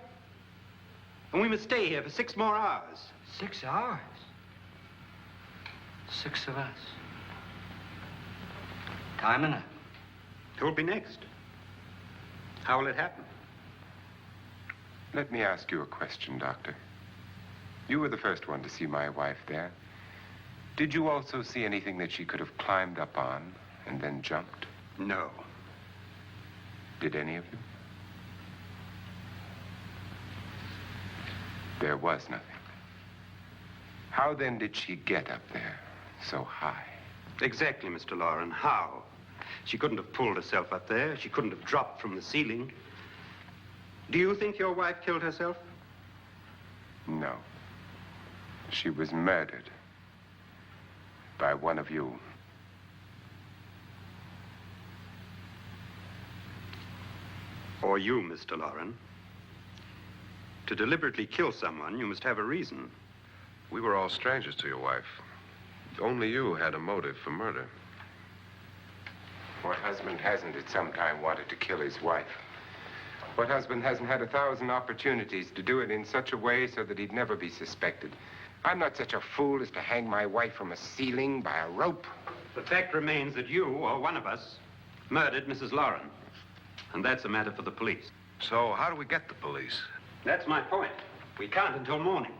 Speaker 6: And we must stay here for 6 more hours.
Speaker 1: 6 hours? 6 of us. Time enough.
Speaker 6: Who will be next? How will it happen?
Speaker 2: Let me ask you a question, Doctor. You were the first one to see my wife there. Did you also see anything that she could have climbed up on and then jumped?
Speaker 6: No.
Speaker 2: Did any of you? There was nothing. How then did she get up there so high?
Speaker 6: Exactly, Mr. Loren. How? She couldn't have pulled herself up there. She couldn't have dropped from the ceiling. Do you think your wife killed herself?
Speaker 2: No. She was murdered by one of you.
Speaker 6: Or you, Mr. Loren. To deliberately kill someone, you must have a reason.
Speaker 3: We were all strangers to your wife. Only you had a motive for murder.
Speaker 2: What husband hasn't at some time wanted to kill his wife? What husband hasn't had 1,000 opportunities to do it in such a way so that he'd never be suspected? I'm not such a fool as to hang my wife from a ceiling by a rope.
Speaker 6: The fact remains that you, or one of us, murdered Mrs. Lauren. And that's a matter for the police.
Speaker 3: So how do we get the police?
Speaker 6: That's my point. We can't until morning.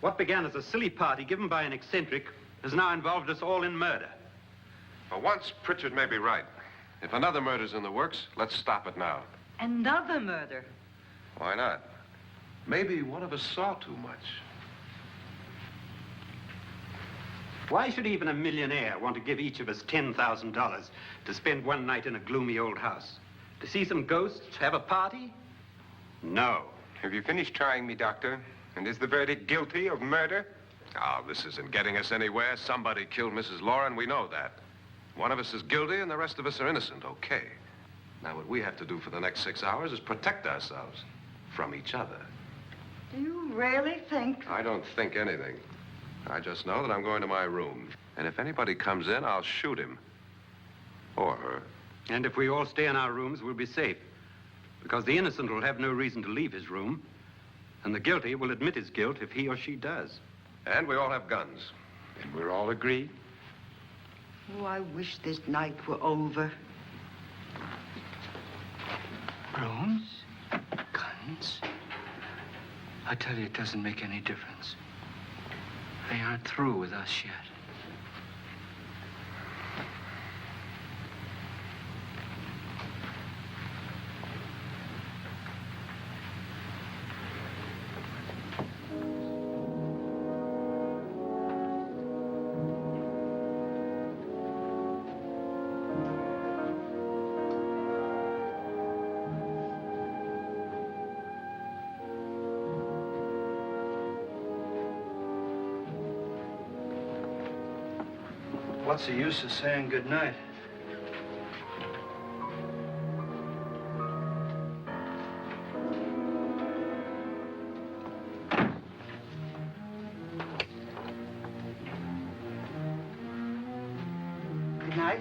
Speaker 6: What began as a silly party given by an eccentric has now involved us all in murder.
Speaker 3: For once, Pritchard may be right. If another murder's in the works, let's stop it now.
Speaker 7: Another murder.
Speaker 3: Why not? Maybe one of us saw too much.
Speaker 6: Why should even a millionaire want to give each of us $10,000 to spend one night in a gloomy old house? To see some ghosts, have a party? No.
Speaker 2: Have you finished trying me, Doctor? And is the verdict guilty of murder?
Speaker 3: Oh, this isn't getting us anywhere. Somebody killed Mrs. Lauren, we know that. One of us is guilty and the rest of us are innocent, okay. Now, what we have to do for the next 6 hours is protect ourselves from each other.
Speaker 7: Do you really think?
Speaker 3: I don't think anything. I just know that I'm going to my room. And if anybody comes in, I'll shoot him. Or her.
Speaker 6: And if we all stay in our rooms, we'll be safe. Because the innocent will have no reason to leave his room. And the guilty will admit his guilt if he or she does.
Speaker 3: And we all have guns.
Speaker 2: And we're all agreed?
Speaker 7: Oh, I wish this night were over.
Speaker 1: Rooms? Guns? I tell you, it doesn't make any difference. They aren't through with us yet. What's the use of saying goodnight?
Speaker 7: Good night.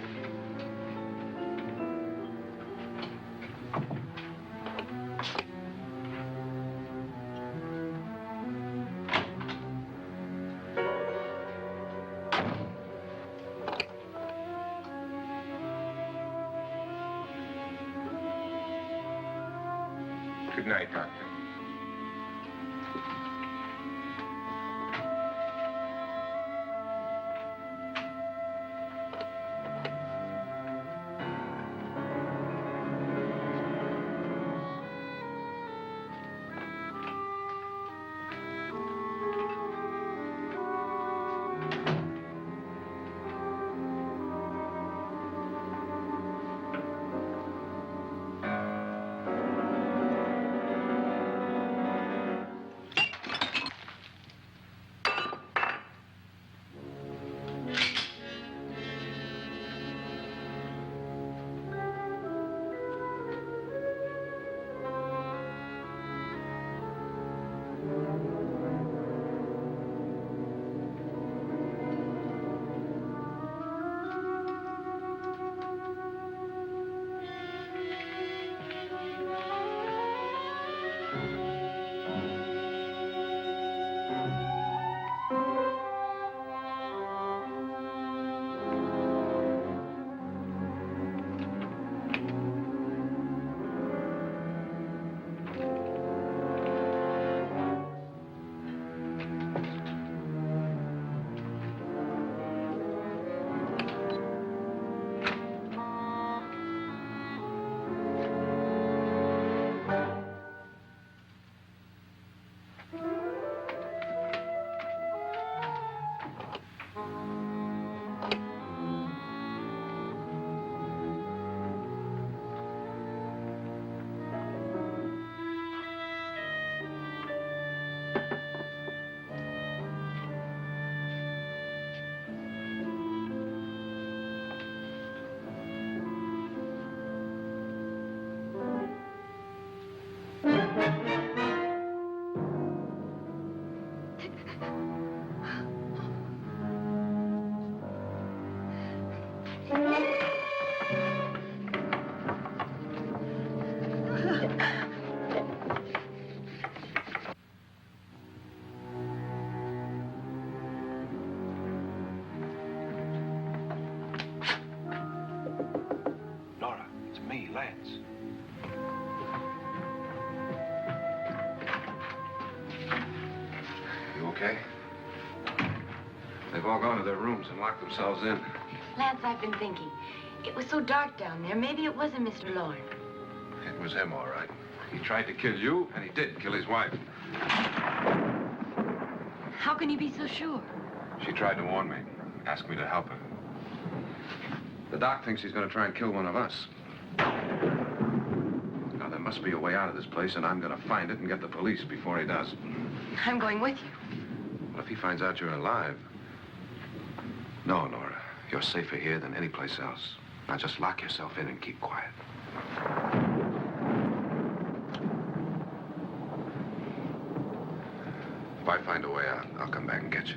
Speaker 2: Good night, Doctor.
Speaker 3: Nora, it's me, Lance. You okay? They've all gone to their rooms and locked themselves in.
Speaker 4: Lance, I've been thinking. It was so dark down there. Maybe it wasn't Mr. Lorne.
Speaker 3: It was him, all right. He tried to kill you, and he did kill his wife.
Speaker 4: How can you be so sure?
Speaker 3: She tried to warn me, asked me to help her. The doc thinks he's going to try and kill one of us. Now, there must be a way out of this place, and I'm going to find it and get the police before he does.
Speaker 4: I'm going with you.
Speaker 3: Well, if he finds out you're alive... No, Nora. You're safer here than any place else. Now, just lock yourself in and keep quiet. If I find a way out, I'll come back and get you.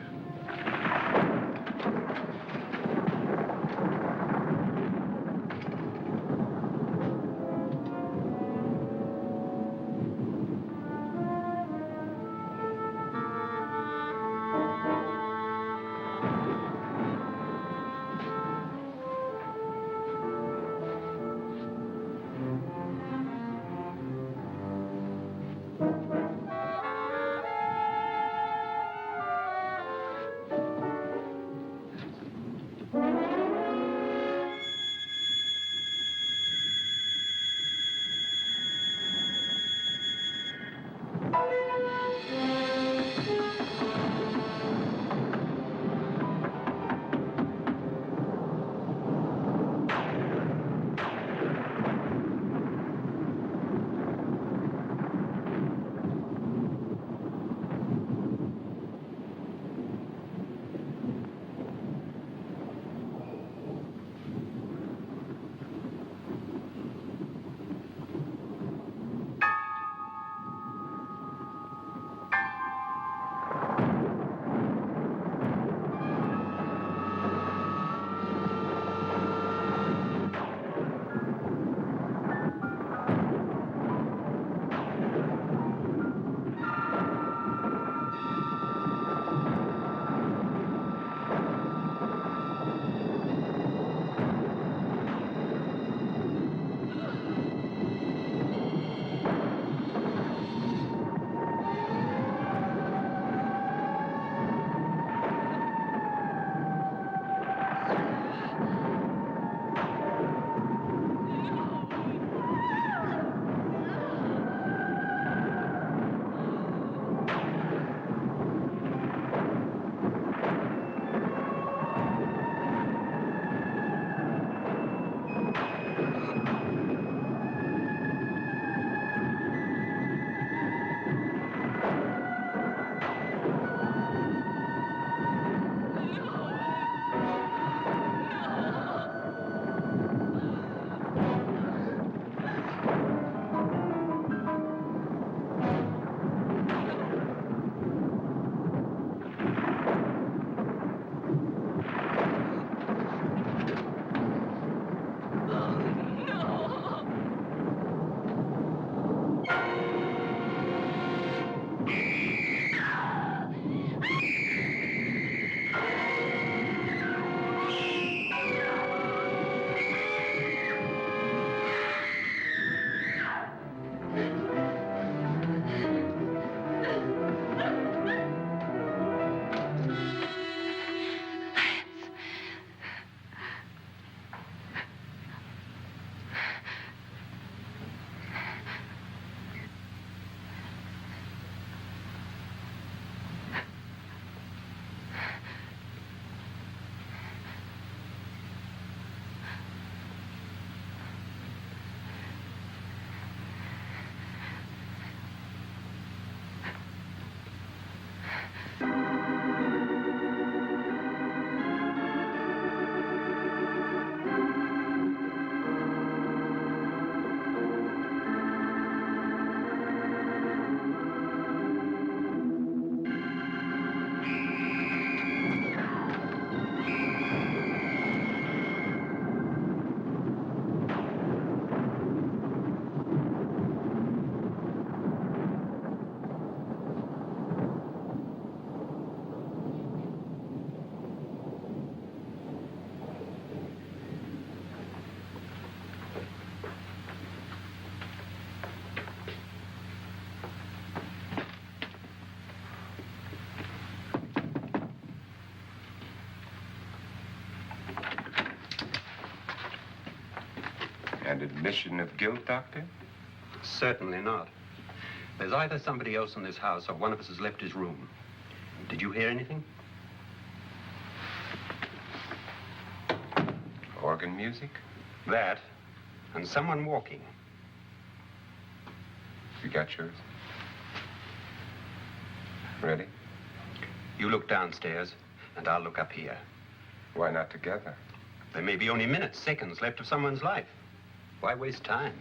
Speaker 2: Admission of guilt, Doctor?
Speaker 6: Certainly not. There's either somebody else in this house or one of us has left his room. Did you hear anything?
Speaker 2: Organ music?
Speaker 6: That, and someone walking.
Speaker 2: You got yours? Ready?
Speaker 6: You look downstairs, and I'll look up here.
Speaker 2: Why not together?
Speaker 6: There may be only minutes, seconds left of someone's life. Why waste time?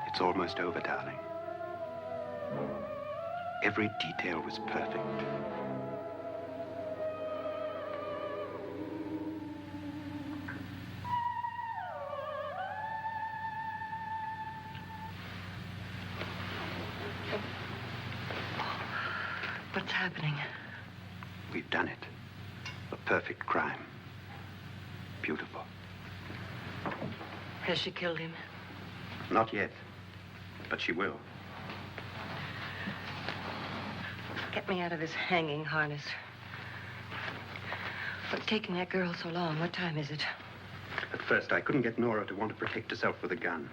Speaker 6: It's almost over, darling. Every detail was perfect.
Speaker 5: What's happening?
Speaker 6: We've done it. A perfect crime. Beautiful.
Speaker 5: Has she killed him?
Speaker 6: Not yet, but she will.
Speaker 5: Get me out of this hanging harness. What's taking that girl so long? What time is it?
Speaker 6: At first, I couldn't get Nora to want to protect herself with a gun.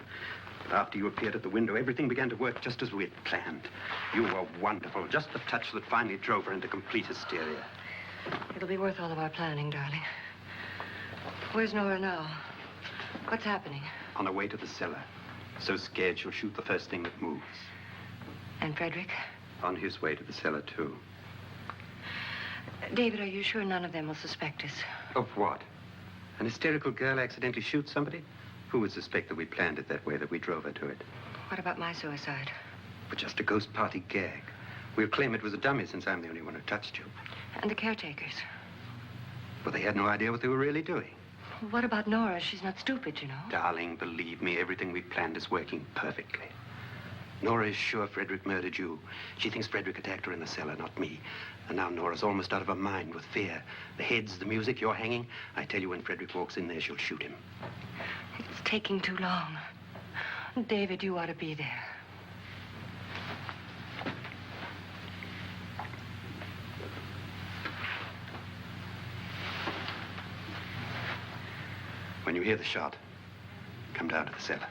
Speaker 6: But after you appeared at the window, everything began to work just as we had planned. You were wonderful. Just the touch that finally drove her into complete hysteria.
Speaker 5: It'll be worth all of our planning, darling. Where's Nora now? What's happening?
Speaker 6: On her way to the cellar. So scared she'll shoot the first thing that moves.
Speaker 5: And Frederick?
Speaker 6: On his way to the cellar, too.
Speaker 5: David, are you sure none of them will suspect us?
Speaker 6: Of what? An hysterical girl accidentally shoots somebody? Who would suspect that we planned it that way, that we drove her to it?
Speaker 5: What about my suicide?
Speaker 6: But just a ghost party gag. We'll claim it was a dummy since I'm the only one who touched you.
Speaker 5: And the caretakers?
Speaker 6: But they had no idea what they were really doing.
Speaker 5: What about Nora? She's not stupid, you know.
Speaker 6: Darling, believe me, everything we planned is working perfectly. Nora is sure Frederick murdered you. She thinks Frederick attacked her in the cellar, not me. And now Nora's almost out of her mind with fear. The heads, the music, you're hanging. I tell you, when Frederick walks in there, she'll shoot him.
Speaker 5: It's taking too long. David, you ought to be there.
Speaker 6: When you hear the shot, come down to the cellar.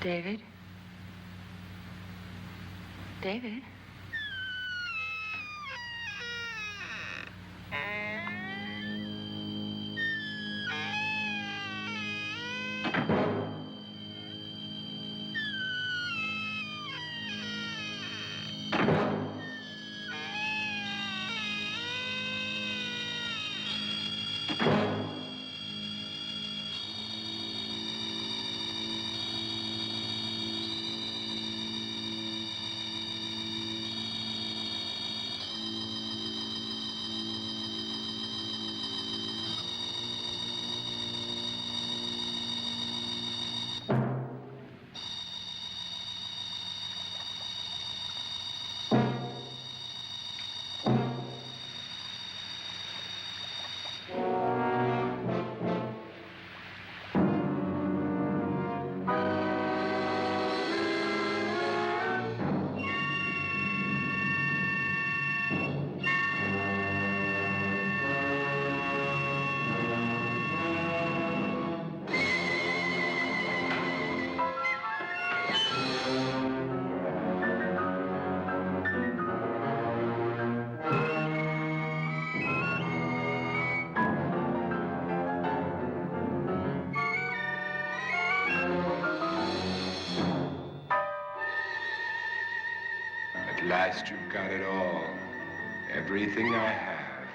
Speaker 5: David? David?
Speaker 2: At last you've got it all. Everything I have.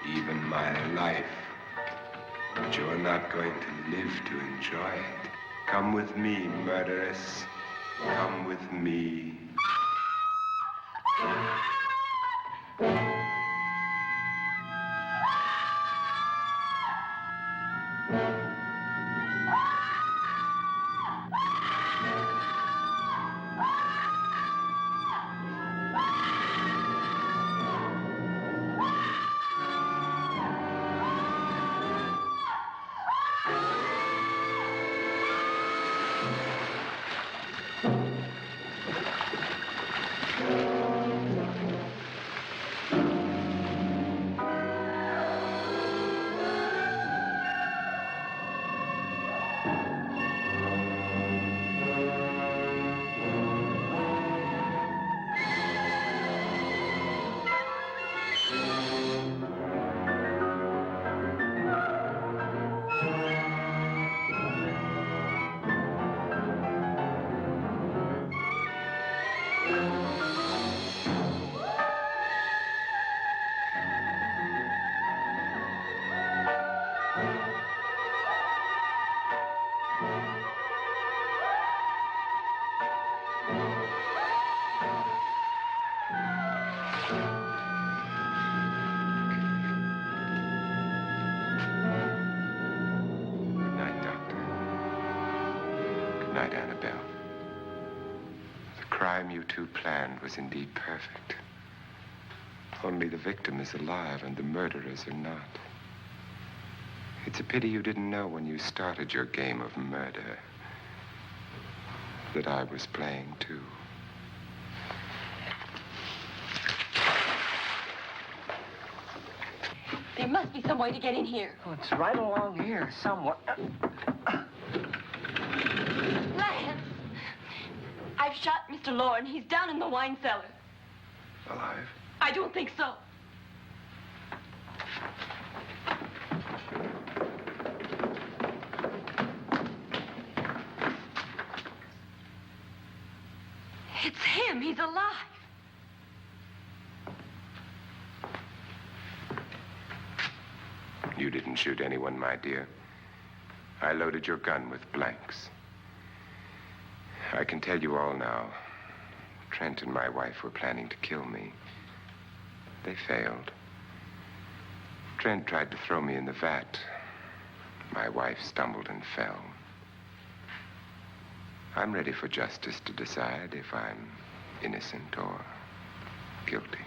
Speaker 2: Even my life. But you're not going to live to enjoy it. Come with me, murderess. Come with me. You two planned was indeed perfect. Only the victim is alive and the murderers are not. It's a pity you didn't know when you started your game of murder that I was playing too.
Speaker 4: There must be some way to get in here.
Speaker 1: Oh, it's right along here somewhere.
Speaker 4: Lance! I've shot Mr. Lorne. He's down in the wine cellar.
Speaker 3: Alive?
Speaker 4: I don't think so. It's him. He's alive.
Speaker 2: You didn't shoot anyone, my dear. I loaded your gun with blanks. I can tell you all now. Trent and my wife were planning to kill me. They failed. Trent tried to throw me in the vat. My wife stumbled and fell. I'm ready for justice to decide if I'm innocent or guilty.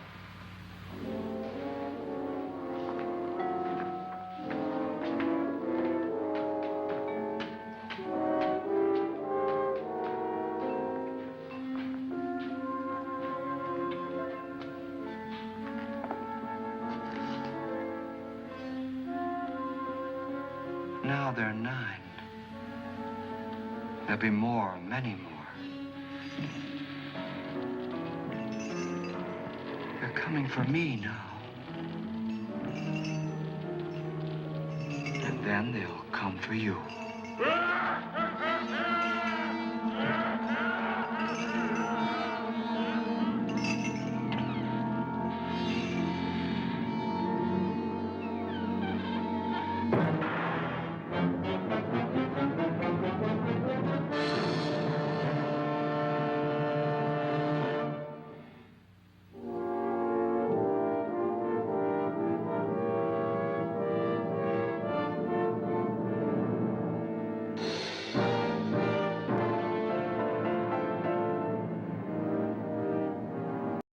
Speaker 1: Now they're 9. There'll be more, many more. They're coming for me now. And then they'll come for you.